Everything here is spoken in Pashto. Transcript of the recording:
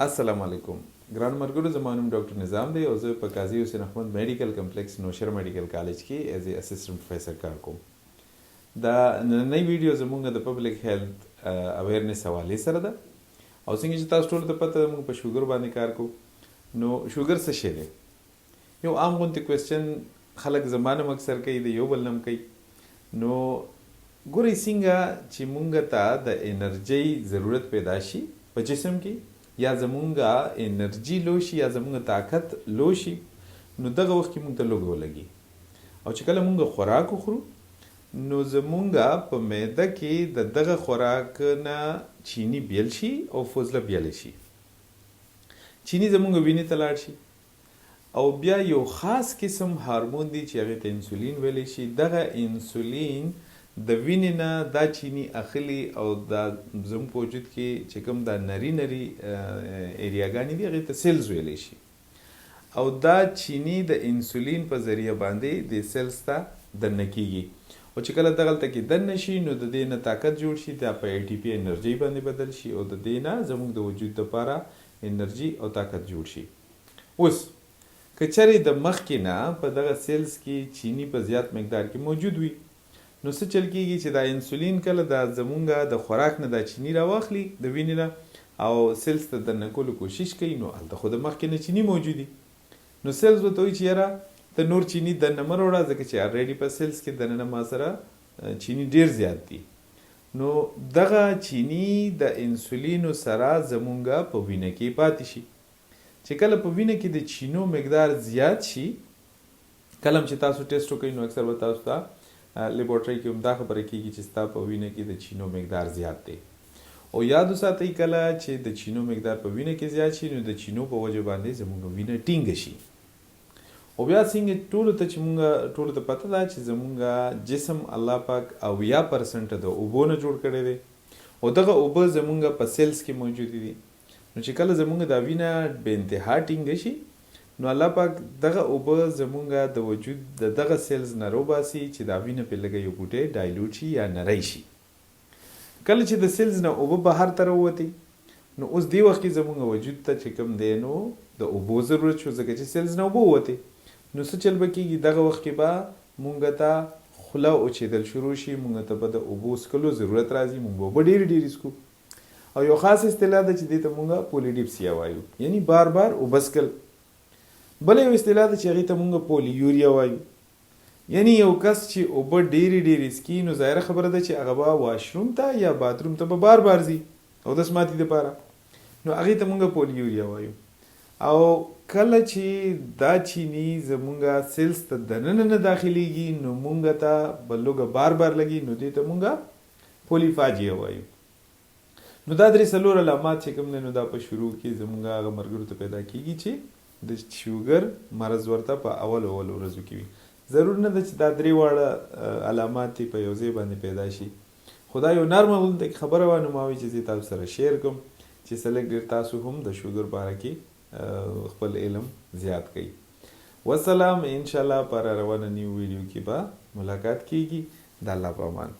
السلام علیکم ګران مرګرو زما نوم ډاکټر نظام دی او زه په قاضي حسین احمد میډیکل کمپلیکس نوشهر میډیکل کالج کې ایز ا اسسټنټ پروفیسر کار کوم. دا نننۍ ویډیو زموږ د پبلک هیلث اویرنس حوالې سره ده او څنګه چې تاسو ټول ته پته موږ په شوګر باندې کار کوو. نو شوګر څه شی دی؟ یو عام غونډې کوېسچن خلک زمانه اکثر کوي د یو بل نم کوي. نو ګورئ څنګه چې موږ ته د انرژۍ ضرورت پیدا شي په جسم کې یا زمونږه انرژي لو شي یا زمونږه طاقت لو شي، نو دغه وخت کې موږ ته لوږه ولګي او چې کله موږ خوراک وخورو نو زمونږه په معده کې د دغه خوراک نه چینی بیل شي او فضله بیل شي. چینی زمونږ وینې ته لاړ شي او بیا یو خاص قسم هارمون دی چې هغې ته انسولین ویلی شي. دغه انسولین د وینې نه دا چینی اخلي او دا زموږ په وجود کې چې کوم دا نري ایریاګانې دي هغې ته سیلز ویلی شي او دا چینی د انسولین په ذریعه باندې د سیلز ته دننه کیږي او چې کله دغلته کې دننه شي نو د دې نه طاقت جوړ شي، دا په ATP انرژي باندې بدل شي او د دې نه زموږ د وجود دپاره انرژي او طاقت جوړ شي. اوس که چېرې د مخکې نه په دغه سیلز کې چینی په زیات مقدار کې موجود وي نو څه چل کېږي چې دا انسولین کله دا زمونږه د خوراک نه دا چینی راواخلي د وینې نه او سیلز ته دننه کولو کوشش کوي. نو هلته خو د مخکې نه چینی موجودي، نو سیلز ورته وایي چې یاره ته نور چینی دننه مه راوړه ځکه چې الریډي په سیلز کې دننه ما سره چینی ډیر زیات دي. نو دغه چینی د انسولینو سره زمونږه په وینه کې پاتې شي. چې کله په وینه کې د چینو مقدار زیات شي، کله هم چې تاسو ټیسټ وکړئ نو اکثر به تاسو ته لیبورټرۍ کې هم دا خبره کېږي چې ستا په وینه کې د چینو مقدار زیات دی. او یاد وساتئ کله چې د چینو مقدار په وینه کې زیات شي نو د چینو په وجه باندې زموږ وینه ټینګه شي. او بیا څنګه ټولو ته چې موږ ټولو ته پته ده چې زموږ جسم الله پاک 80% د اوبو نه جوړ کړی دی او دغه اوبه زموږ په سیلز کې موجودې دي. نو چې کله زموږ دا وینه بې انتها ټینګه شي نو الله پاک دغه اوبه زمونږه د وجود د دغه سیلز نه روباسي چې دا وینه پې لږه یو بوټی ډایلوټ شي یا نری شي. کله چې د سیلز نه اوبه بهر ته راووتې نو اوس دې وخت کې زمونږ وجود ته چې کوم دی نو د اوبو ضرورت شو ځکه چې سیلز نه اوبه ووتې. نو څه چل به کېږي دغه وخت کې به مونږ ته خوله اوچېدل شروع شي، مونږ ته به د اوبو څښلو ضرورت راځي، مونږ به اوبه ډېرې ډېرې څښو. او یو خاص اصطلاح ده چې دې ته مونږ پولیډیپسیا وایو، یعنی بار بار اوبه څښل. بل یو اصطلاح ده چې هغې ته مونږ پولیوریا وایو، یعنی یو کس چې اوبه ډېرې ډېرې څکي نو ظاهره خبره ده چې هغه به واشروم ته یا باتروم ته به بار بار ځي اودس ماتې دپاره، نو هغې ته مونږ پولیوریا وایو. او کله چې دا چینی زمونږ سیلز ته دننه نه داخلیږي نو مونږ ته به لوږه بار بار لګي، نو دې ته مونږ پولیفاجیا وایو. نو دا درې څلور علامات چې کوم دی نو دا په شروع کې زمونږ هغه ملګرو ته پیدا کېږي چې د شوګر مرض ورته په اولو ورځو کې وي. ضرور نه ده چې دا درې واړه علامات په یو ځای باندې پیدا شي، خو دا یو نرمه غونډه خبره وه نو ما وایي چې زه تاسو سره شیر کوم چې څه لږ ډېر تاسو هم د شوګر باره کې خپل علم زیات کړئ. وسلام، انشاءالله پر روانه نیو ویډیو کې به ملاقات کیږي. د الله په امان.